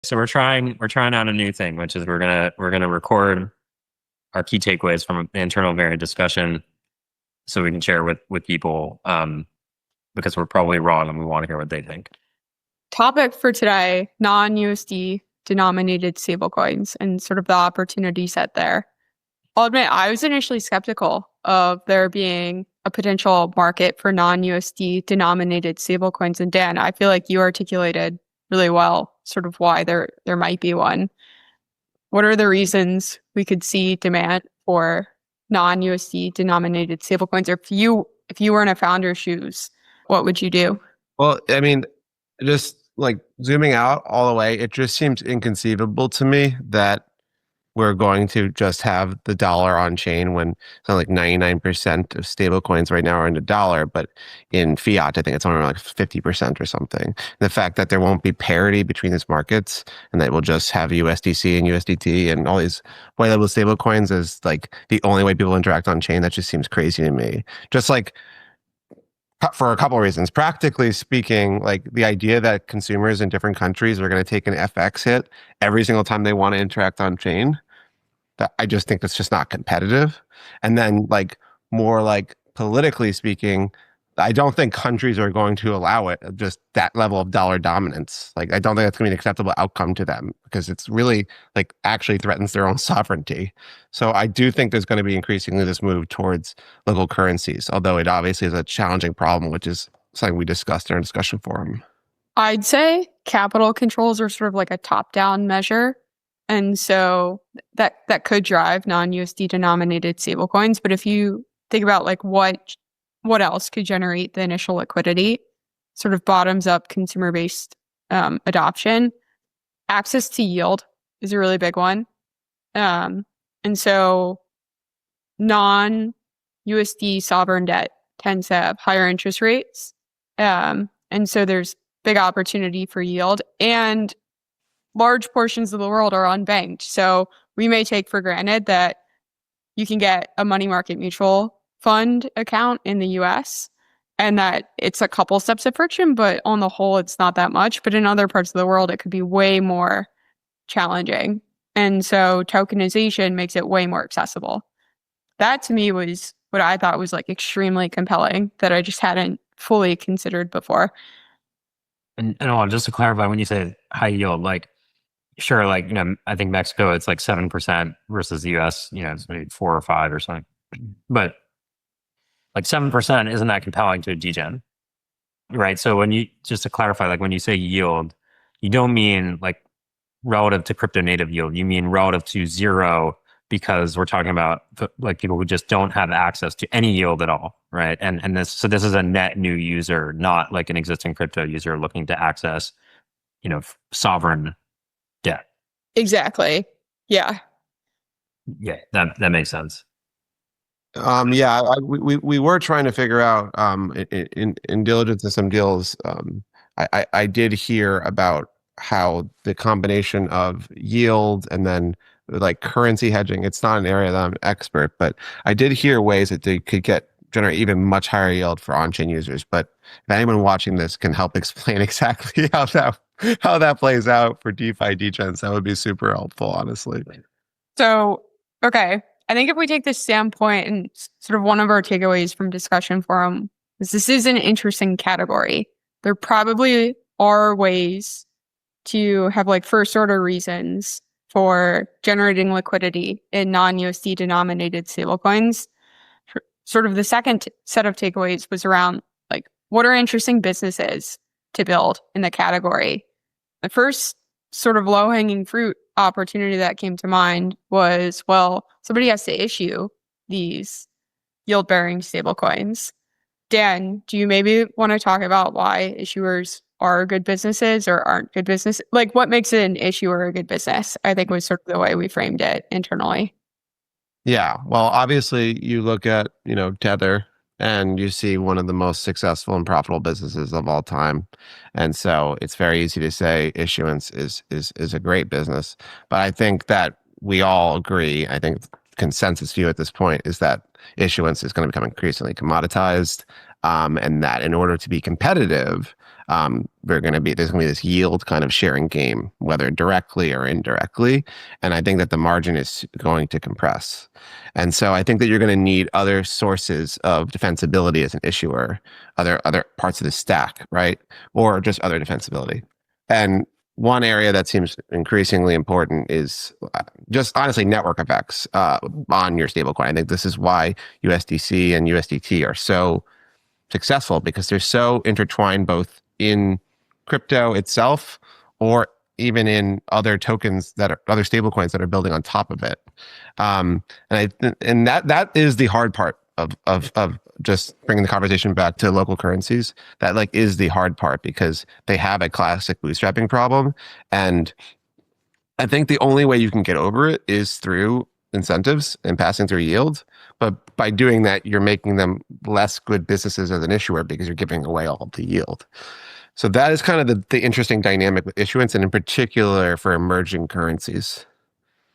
So we're trying out a new thing, which is we're gonna record our key takeaways from an internal variant discussion so we can share with people because we're probably wrong and we want to hear what they think. Topic for today, non-USD denominated stablecoins and sort of the opportunity set there. I'll admit I was initially skeptical of there being a potential market for non-USD denominated stablecoins. And Dan, I feel like you articulated really well sort of why there might be one. What are the reasons we could see demand for non-USD denominated stablecoins? Or if you were in a founder's shoes, what would you do? Well, I mean, just like zooming out all the way, it just seems inconceivable to me that we're going to just have the dollar on chain when it's not like 99% of stable coins right now are in the dollar, but in fiat, I think it's only like 50% or something. The fact that there won't be parity between these markets and that we'll just have USDC and USDT and all these white label stable coins is like the only way people interact on chain, that just seems crazy to me. Just like for a couple of reasons. Practically speaking, like the idea that consumers in different countries are going to take an FX hit every single time they want to interact on chain, that I just think that's just not competitive. And then like more like politically speaking, I don't think countries are going to allow it, just that level of dollar dominance. Like I don't think that's going to be an acceptable outcome to them because it's really like actually threatens their own sovereignty. So I do think there's going to be increasingly this move towards local currencies, although it obviously is a challenging problem, which is something we discussed in our discussion forum. I'd say capital controls are sort of like a top-down measure. And so that could drive non-USD denominated stablecoins. But if you think about like what else could generate the initial liquidity, sort of bottoms up consumer-based adoption, access to yield is a really big one. And so non-USD sovereign debt tends to have higher interest rates. And so there's big opportunity for yield, and large portions of the world are unbanked. So we may take for granted that you can get a money market mutual fund account in the US and that it's a couple steps of friction, but on the whole, it's not that much. But in other parts of the world, it could be way more challenging. And so tokenization makes it way more accessible. That to me was what I thought was like extremely compelling that I just hadn't fully considered before. And just to clarify, when you say high yield, like sure, like I think Mexico it's like 7% versus the US, it's maybe 4 or 5 or something. But like 7% isn't that compelling to a degen, right? So just to clarify, like when you say yield, you don't mean like relative to crypto native yield. You mean relative to zero because we're talking about like people who just don't have access to any yield at all, right? And this is a net new user, not like an existing crypto user looking to access, sovereign debt. Exactly. Yeah. Yeah, that makes sense. Yeah, we were trying to figure out in diligence to some deals. I did hear about how the combination of yield and then like currency hedging, it's not an area that I'm an expert, but I did hear ways that they could generate even much higher yield for on-chain users. But if anyone watching this can help explain exactly how that plays out for DeFi degens, that would be super helpful, honestly. So, okay. I think if we take this standpoint and sort of one of our takeaways from discussion forum is this is an interesting category. There probably are ways to have like first order reasons for generating liquidity in non-USD denominated stablecoins. Sort of the second set of takeaways was around like what are interesting businesses to build in the category. The first sort of low-hanging fruit opportunity that came to mind was, well, somebody has to issue these yield-bearing stablecoins. Dan, do you maybe want to talk about why issuers are good businesses or aren't good business? Like what makes an issuer a good business, I think was sort of the way we framed it internally. Yeah, well, obviously you look at, Tether and you see one of the most successful and profitable businesses of all time. And so it's very easy to say issuance is a great business. But I think that we all agree, I think consensus view at this point is that issuance is going to become increasingly commoditized, and that in order to be competitive, there's going to be this yield kind of sharing game, whether directly or indirectly. And I think that the margin is going to compress. And so I think that you're going to need other sources of defensibility as an issuer, other parts of the stack, right? Or just other defensibility. And one area that seems increasingly important is just honestly network effects on your stablecoin. I think this is why USDC and USDT are so successful, because they're so intertwined both in crypto itself or even in other tokens that are other stablecoins that are building on top of it. And that is the hard part of just bringing the conversation back to local currencies. That like is the hard part, because they have a classic bootstrapping problem. And I think the only way you can get over it is through incentives and passing through yield. But by doing that, you're making them less good businesses as an issuer, because you're giving away all the yield. So that is kind of the interesting dynamic with issuance, and in particular for emerging currencies.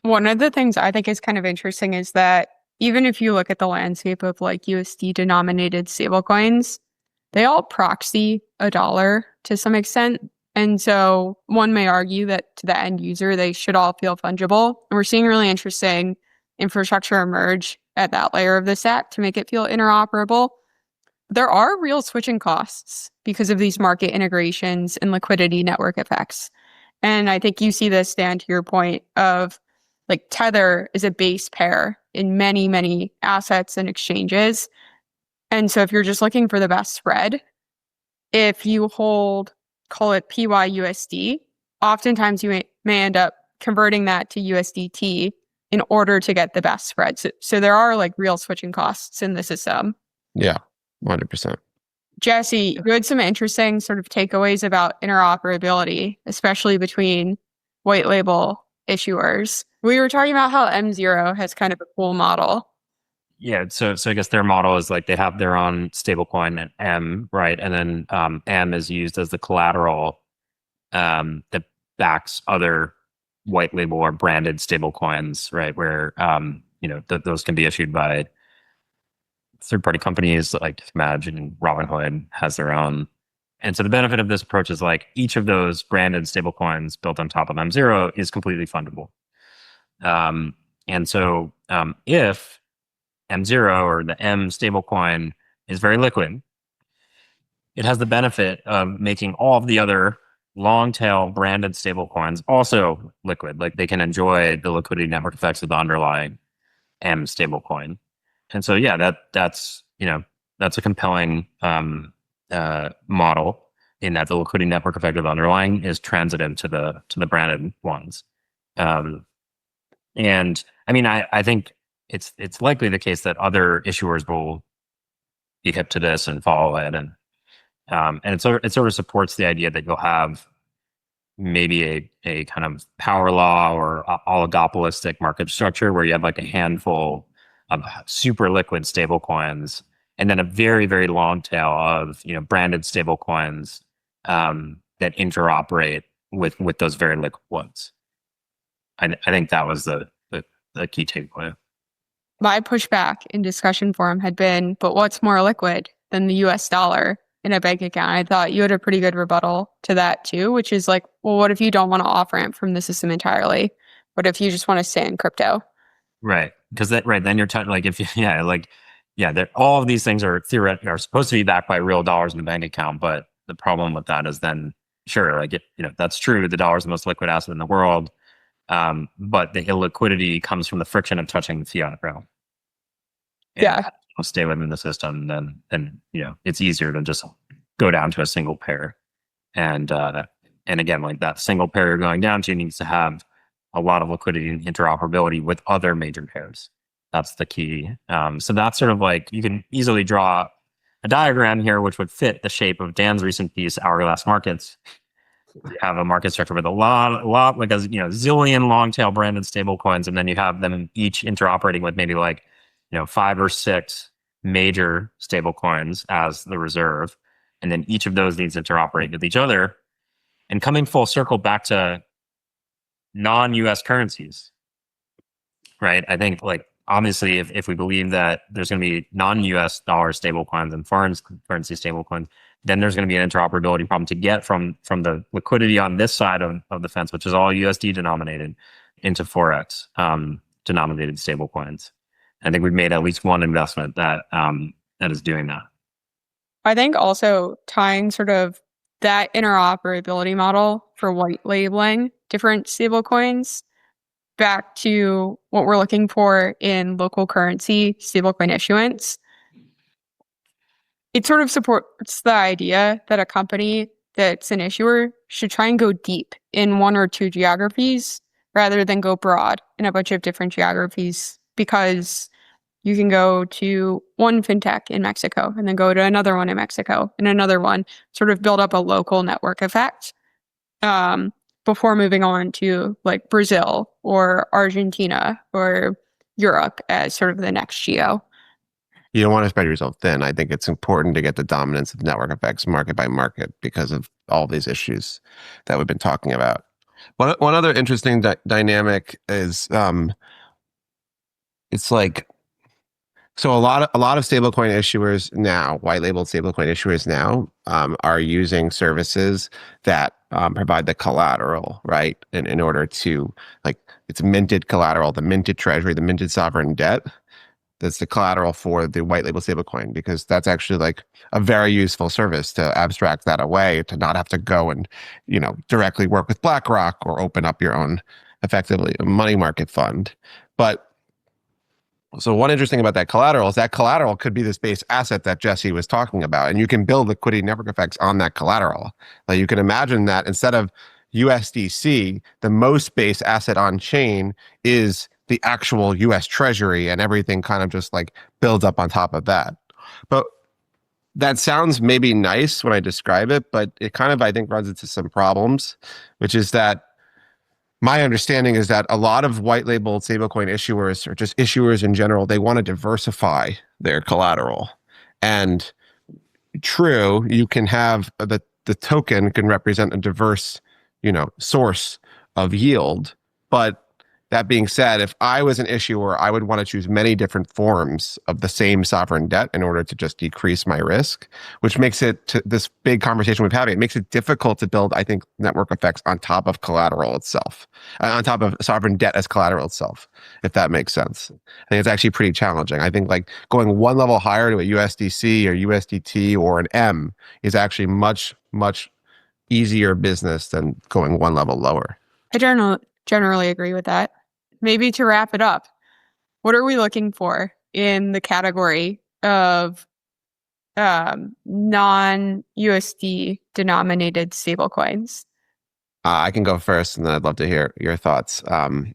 One of the things I think is kind of interesting is that even if you look at the landscape of like USD denominated stablecoins, they all proxy a dollar to some extent. And so one may argue that to the end user, they should all feel fungible. And we're seeing really interesting infrastructure emerge at that layer of the stack to make it feel interoperable. There are real switching costs because of these market integrations and liquidity network effects. And I think you see this, Stan, to your point of like Tether is a base pair in many, many assets and exchanges. And so if you're just looking for the best spread, if you hold, call it PYUSD, oftentimes you may end up converting that to USDT in order to get the best spread. So there are like real switching costs in the system. Yeah, 100%. Jesse, you had some interesting sort of takeaways about interoperability, especially between white label issuers. We were talking about how M0 has kind of a cool model. Yeah, so I guess their model is like they have their own stablecoin at M, right? And then M is used as the collateral that backs other white label or branded stablecoins, right? Where those can be issued by third-party companies like Imagine, Robinhood has their own. And so the benefit of this approach is like each of those branded stablecoins built on top of M0 is completely fundable. And so if M0 or the M stablecoin is very liquid, it has the benefit of making all of the other long tail branded stablecoins also liquid. Like they can enjoy the liquidity network effects of the underlying M stablecoin. And so, yeah, that's a compelling model in that the liquidity network effect of the underlying is transitive to the branded ones. And I mean, I think it's likely the case that other issuers will be hip to this and follow it, and it sort of supports the idea that you'll have maybe a kind of power law or oligopolistic market structure where you have like a handful of super liquid stable coins and then a very, very long tail of branded stable coins that interoperate with those very liquid ones. I think that was the key takeaway. My pushback in discussion forum had been, but what's more liquid than the US dollar in a bank account? I thought you had a pretty good rebuttal to that too, which is like, well, what if you don't want to off ramp from the system entirely? What if you just want to stay in crypto? Right. Because then you're like, if all of these things are theoretically are supposed to be backed by real dollars in the bank account. But the problem with that is then sure, like that's true. The dollar is the most liquid asset in the world. But the illiquidity comes from the friction of touching the fiat realm. And yeah. I'll stay within the system, then it's easier to just go down to a single pair. And again, like that single pair you're going down to needs to have a lot of liquidity and interoperability with other major pairs. That's the key. So that's sort of like you can easily draw a diagram here, which would fit the shape of Dan's recent piece, Hourglass Markets. You have a market structure with a lot, like a zillion long tail branded stable coins, and then you have them each interoperating with maybe like 5 or 6 major stable coins as the reserve, and then each of those needs to interoperate with each other. And coming full circle back to non-US currencies, right? I think like obviously if we believe that there's going to be non-US dollar stable coins and foreign currency stable coins, then there's going to be an interoperability problem to get from the liquidity on this side of the fence, which is all USD denominated, into Forex denominated stablecoins. I think we've made at least one investment that is doing that. I think also tying sort of that interoperability model for white labeling different stablecoins back to what we're looking for in local currency stablecoin issuance. It sort of supports the idea that a company that's an issuer should try and go deep in one or two geographies rather than go broad in a bunch of different geographies, because you can go to one fintech in Mexico and then go to another one in Mexico and another one, sort of build up a local network effect before moving on to like Brazil or Argentina or Europe as sort of the next geo. You don't want to spread yourself thin. I think it's important to get the dominance of network effects market by market because of all these issues that we've been talking about. One other interesting dynamic is it's like, so a lot of stablecoin issuers now, white labeled stablecoin issuers now, are using services that provide the collateral, right? In order to, like, it's minted collateral, the minted treasury, the minted sovereign debt. That's the collateral for the white label stablecoin, because that's actually like a very useful service to abstract that away, to not have to go and, directly work with BlackRock or open up your own, effectively, a money market fund. But so one interesting about that collateral is that collateral could be this base asset that Jesse was talking about, and you can build liquidity network effects on that collateral. Like, you can imagine that instead of USDC, the most base asset on chain is the actual US Treasury, and everything kind of just like builds up on top of that. But that sounds maybe nice when I describe it, but it kind of, I think, runs into some problems, which is that my understanding is that a lot of white label stablecoin issuers, or just issuers in general, they want to diversify their collateral. And true, you can have the token can represent a diverse, source of yield. But that being said, if I was an issuer, I would want to choose many different forms of the same sovereign debt in order to just decrease my risk, which makes it, to this big conversation we've had, it makes it difficult to build, I think, network effects on top of collateral itself, on top of sovereign debt as collateral itself, if that makes sense. I think it's actually pretty challenging. I think like going one level higher to a USDC or USDT or an M is actually much, much easier business than going one level lower. I generally agree with that. Maybe to wrap it up, what are we looking for in the category of non-USD denominated stablecoins? I can go first, and then I'd love to hear your thoughts. I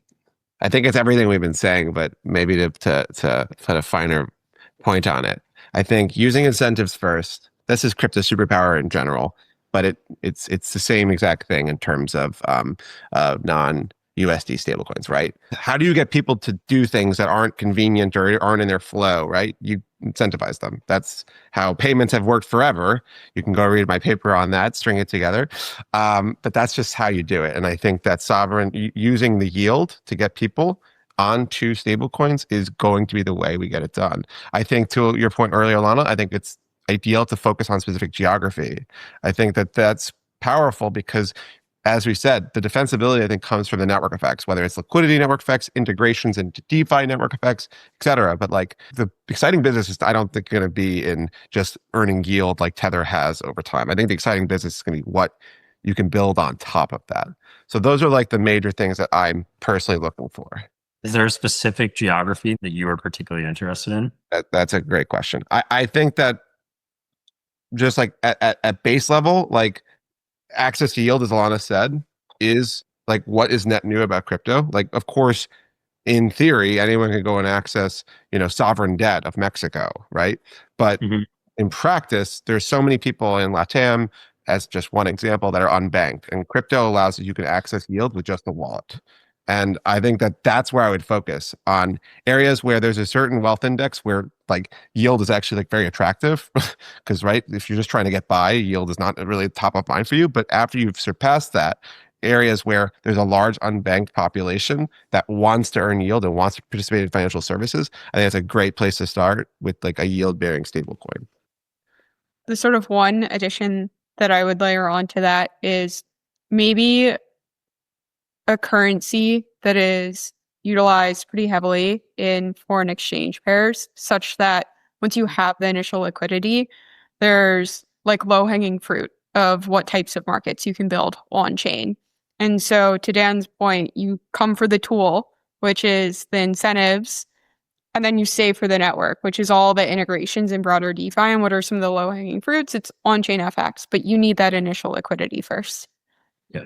think it's everything we've been saying, but maybe to put a finer point on it. I think using incentives first. This is crypto superpower in general, but it's the same exact thing in terms of non-USD stablecoins, right? How do you get people to do things that aren't convenient or aren't in their flow, right? You incentivize them. That's how payments have worked forever. You can go read my paper on that, string it together. But that's just how you do it. And I think that using the yield to get people onto stablecoins is going to be the way we get it done. I think, to your point earlier, Lana, I think it's ideal to focus on specific geography. I think that that's powerful because, as we said, the defensibility, I think, comes from the network effects, whether it's liquidity network effects, integrations into DeFi network effects, et cetera. But like, the exciting business is, I don't think, going to be in just earning yield like Tether has over time. I think the exciting business is going to be what you can build on top of that. So those are like the major things that I'm personally looking for. Is there a specific geography that you are particularly interested in? That's a great question. I think that just like at base level, like, access to yield, as Alana said, is like what is net new about crypto. Like, of course, in theory, anyone can go and access, sovereign debt of Mexico, right? But in practice, there's so many people in LATAM, as just one example, that are unbanked, and crypto allows you can access yield with just a wallet. And I think that that's where I would focus on areas where there's a certain wealth index where like yield is actually like very attractive, because, right, if you're just trying to get by, yield is not really top of mind for you. But after you've surpassed that, areas where there's a large unbanked population that wants to earn yield and wants to participate in financial services, I think it's a great place to start with like a yield bearing stablecoin. the sort of one addition that I would layer onto that is maybe a currency that is utilized pretty heavily in foreign exchange pairs, such that once you have the initial liquidity, there's like low-hanging fruit of what types of markets you can build on chain. And so to Dan's point, you come for the tool, which is the incentives, and then you save for the network, which is all the integrations in broader DeFi. And what are some of the low-hanging fruits? It's on-chain FX, but you need that initial liquidity first. Yeah.